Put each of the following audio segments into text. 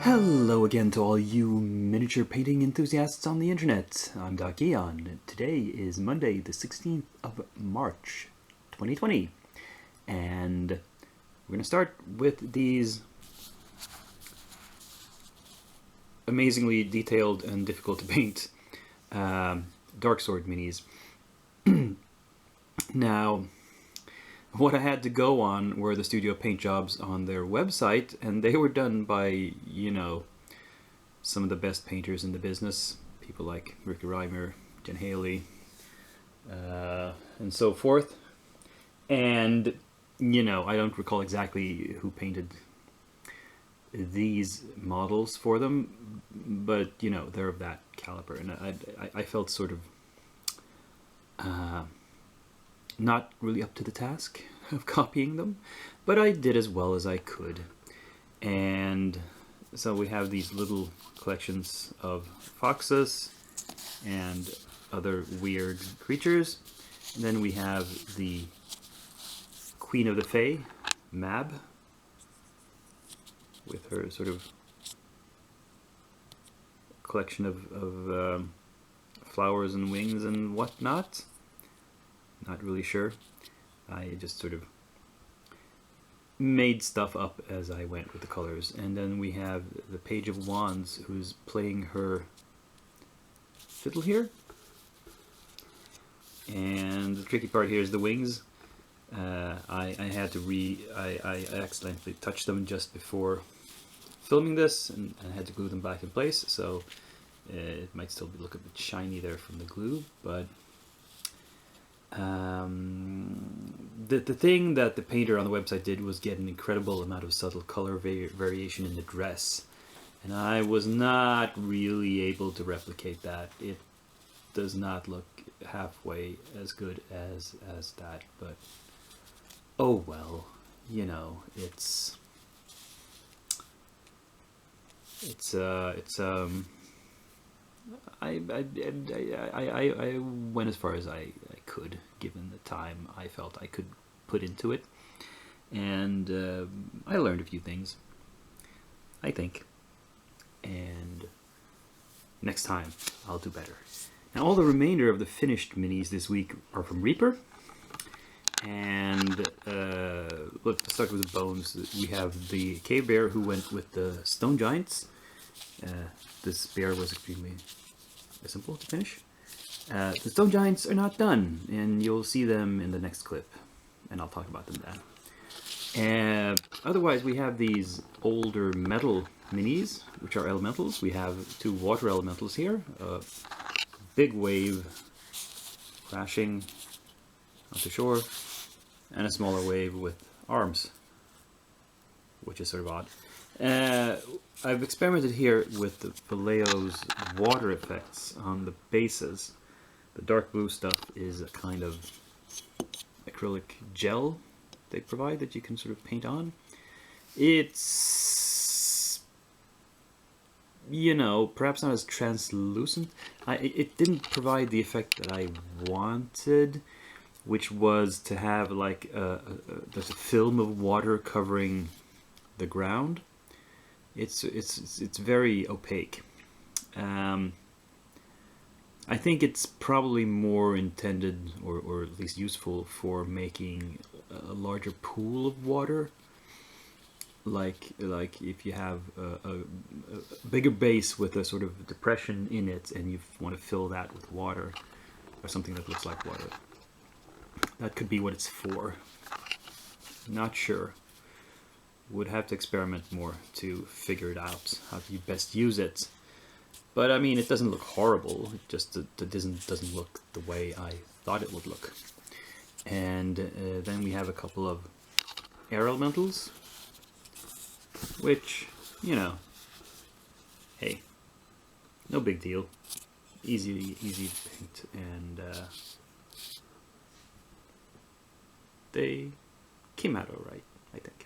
Hello again to all you miniature painting enthusiasts on the internet. I'm Doc Eon. Today is Monday, the 16th of March, 2020. And we're going to start with these amazingly detailed and difficult to paint Dark Sword minis. Now, what I had to go on were the studio paint jobs on their website, and they were done by, some of the best painters in the business. People like Ricky Reimer, Jen Haley, and so forth. And, I don't recall exactly who painted these models for them, but, they're of that caliber. And I felt sort of not really up to the task of copying them, but I did as well as I could. And so we have these little collections of foxes and other weird creatures. And then we have the Queen of the Fae, Mab, with her sort of collection of flowers and wings and whatnot. Not really sure. I just sort of made stuff up as I went with the colors. And then we have the Page of Wands, who's playing her fiddle here. And the tricky part here is the wings. I had to I accidentally touched them just before filming this, and I had to glue them back in place, so it might still look a bit shiny there from the glue, but the thing that the painter on the website did was get an incredible amount of subtle color variation in the dress, and I was not really able to replicate that. It does not look halfway as good as that, but oh well, I went as far as I could, given the time I felt I could put into it, and I learned a few things, I think, and next time I'll do better. Now, all the remainder of the finished minis this week are from Reaper, and let's start with the bones. We have the Cave Bear, who went with the Stone Giants. This bear was extremely simple to finish. The Stone Giants are not done, and you'll see them in the next clip, and I'll talk about them then. Otherwise, we have these older metal minis, which are elementals. We have two water elementals here, a big wave crashing onto shore, and a smaller wave with arms, which is sort of odd. I've experimented here with the Vallejo's water effects on the bases. The dark blue stuff is a kind of acrylic gel they provide that you can sort of paint on. It's, perhaps not as translucent. It didn't provide the effect that I wanted, which was to have like there's a film of water covering the ground. It's very opaque. I think it's probably more intended, or at least useful, for making a larger pool of water. Like if you have a bigger base with a sort of depression in it, and you want to fill that with water, or something that looks like water. That could be what it's for. Not sure. Would have to experiment more to figure it out, how you best use it. But I mean, it doesn't look horrible. It just doesn't look the way I thought it would look. And then we have a couple of air elementals, which, hey, no big deal. Easy to paint, and they came out alright, I think.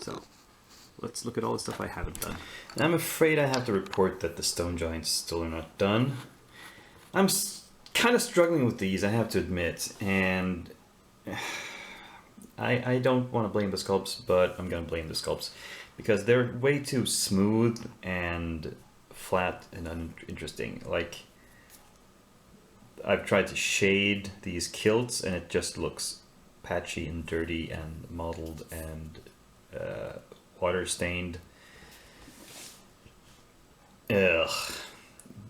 So, let's look at all the stuff I haven't done. And I'm afraid I have to report that the Stone Giants still are not done. I'm kind of struggling with these, I have to admit, and I don't want to blame the sculpts, but I'm going to blame the sculpts. because they're way too smooth and flat and uninteresting. Like, I've tried to shade these kilts and it just looks patchy and dirty and mottled and water stained. Ugh.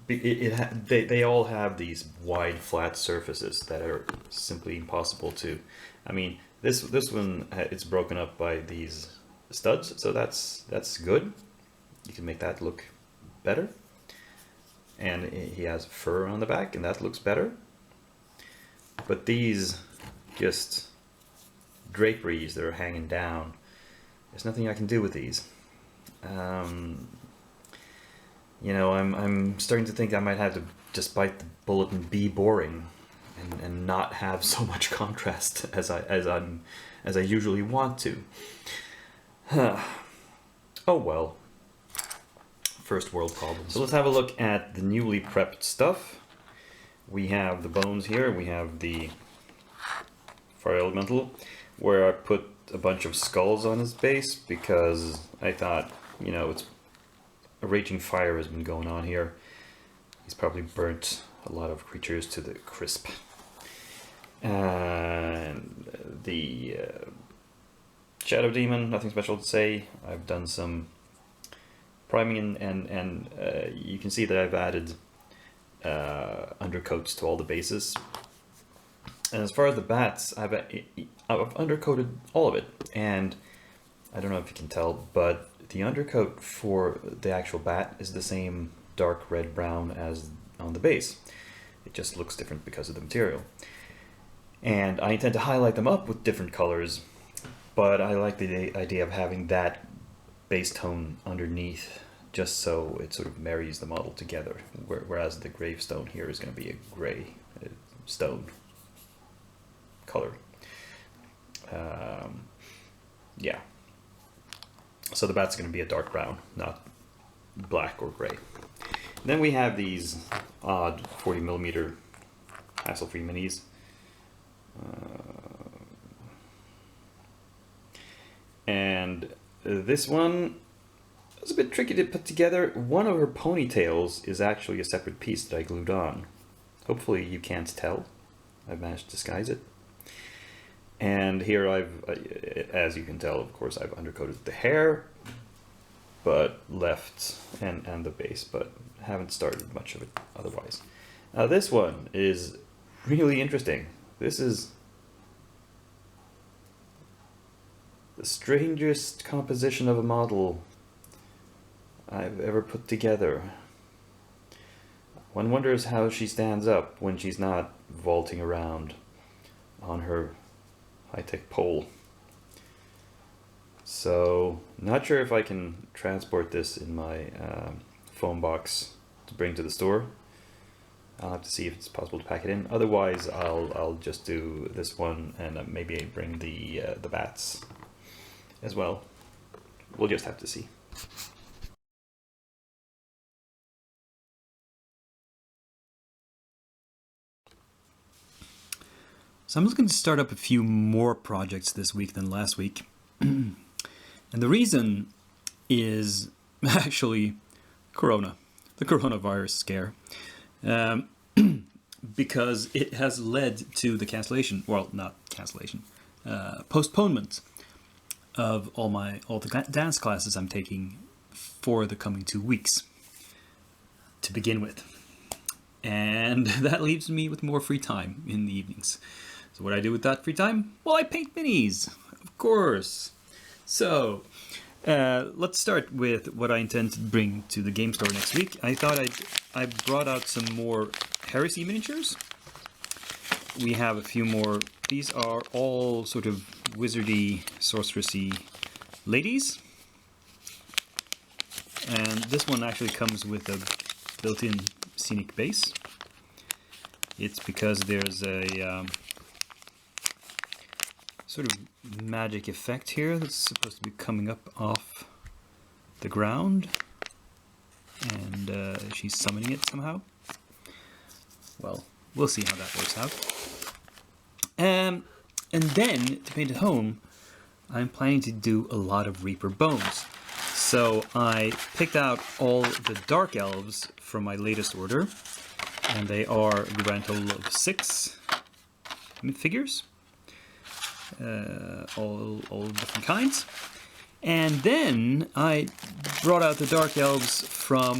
They all have these wide flat surfaces that are simply impossible to. I mean, this one, it's broken up by these studs, so that's good. You can make that look better. And he has fur on the back, and that looks better. But these just draperies that are hanging down, there's nothing I can do with these. You know, I'm starting to think I might have to just bite the bullet and be boring, and not have so much contrast as I usually want to. Oh well. First world problems. So let's have a look at the newly prepped stuff. We have the bones here. We have the fire elemental, where I put a bunch of skulls on his base because I thought, you know, it's a raging fire has been going on here. He's probably burnt a lot of creatures to the crisp. And the Shadow Demon, nothing special to say. I've done some priming and you can see that I've added undercoats to all the bases. And as far as the bats, I've undercoated all of it, and I don't know if you can tell, but the undercoat for the actual bat is the same dark red brown as on the base. It just looks different because of the material. And I intend to highlight them up with different colors, but I like the idea of having that base tone underneath, just so it sort of marries the model together, whereas the gravestone here is going to be a gray stone color. Yeah. So the bat's going to be a dark brown, not black or gray. Then we have these odd 40mm hassle-free minis. And this one is a bit tricky to put together. One of her ponytails is actually a separate piece that I glued on. Hopefully you can't tell. I've managed to disguise it. And here as you can tell, of course, I've undercoated the hair, but left, and the base, but haven't started much of it otherwise. Now this one is really interesting. This is the strangest composition of a model I've ever put together. One wonders how she stands up when she's not vaulting around on her high-tech pole. So, not sure if I can transport this in my foam box to bring to the store. I'll have to see if it's possible to pack it in. Otherwise, I'll just do this one and maybe bring the bats as well. We'll just have to see. So I'm looking to start up a few more projects this week than last week. And the reason is actually Corona, the coronavirus scare. Because it has led to the cancellation, well, not cancellation, postponement of all the dance classes I'm taking for the coming 2 weeks to begin with. And that leaves me with more free time in the evenings. So what do I do with that free time? Well, I paint minis, of course. So let's start with what I intend to bring to the game store next week. I thought I brought out some more Heresy miniatures. We have a few more. These are all sort of wizardy, sorceressy ladies. And this one actually comes with a built-in scenic base. It's because there's a sort of magic effect here that's supposed to be coming up off the ground, and she's summoning it somehow. Well, we'll see how that works out. And then, to paint at home, I'm planning to do a lot of Reaper bones. So I picked out all the dark elves from my latest order, and they are a grand total of 6 figures, all different kinds. And then I brought out the dark elves from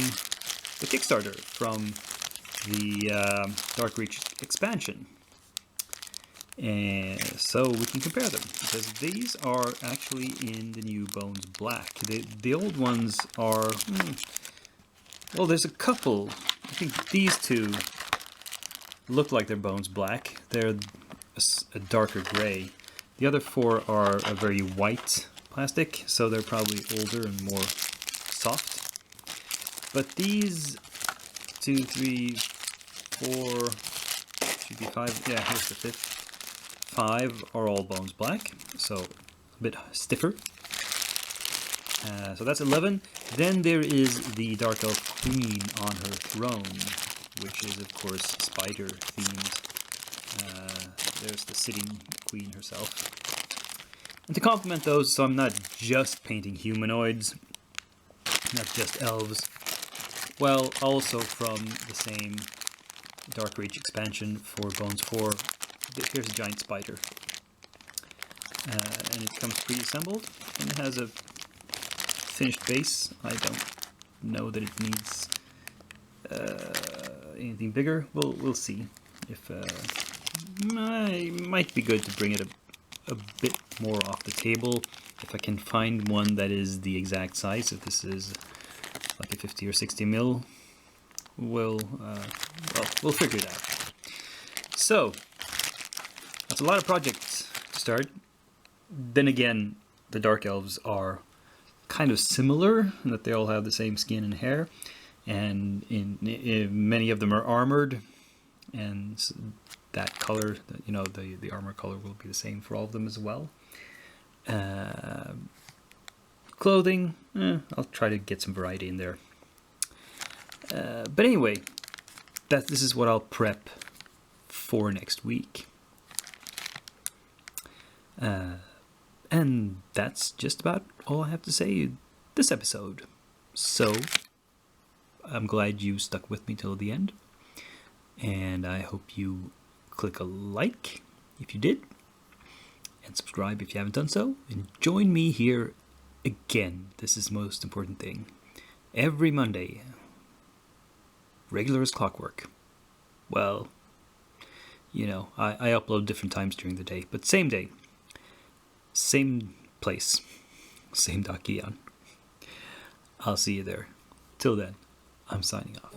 the Kickstarter, from the Dark Reach expansion. And so we can compare them, because these are actually in the new Bones Black. The old ones are, well, there's a couple. I think these two look like they're Bones Black. They're a darker gray. The other 4 are a very white plastic, so they're probably older and more soft. But these 2, 3, 4, should be 5. Yeah, here's the 5th. 5 are all Bones Black, so a bit stiffer. So that's 11. Then there is the Dark Elf Queen on her throne, which is, of course, spider themed. There's the sitting queen herself. And to complement those, so I'm not just painting humanoids, not just elves, well, also from the same Dark Reach expansion for Bones 4, here's a giant spider. And it comes pre-assembled, and it has a finished base. I don't know that it needs anything bigger. We'll see. If might be good to bring it a bit more off the table. If I can find one that is the exact size, if this is like a 50 or 60 mil, we'll figure it out. So that's a lot of projects to start. Then again, the Dark Elves are kind of similar in that they all have the same skin and hair, and in many of them are armored, and that color, you know, the armor color will be the same for all of them as well. Clothing, I'll try to get some variety in there. But anyway, this is what I'll prep for next week. And that's just about all I have to say this episode. So, I'm glad you stuck with me till the end. And I hope you click a like if you did. And subscribe if you haven't done so. And join me here again. This is the most important thing. Every Monday. Regular as clockwork. Well, you know, I upload different times during the day. But same day. Same place, same .Gion. I'll see you there. Till then, I'm signing off.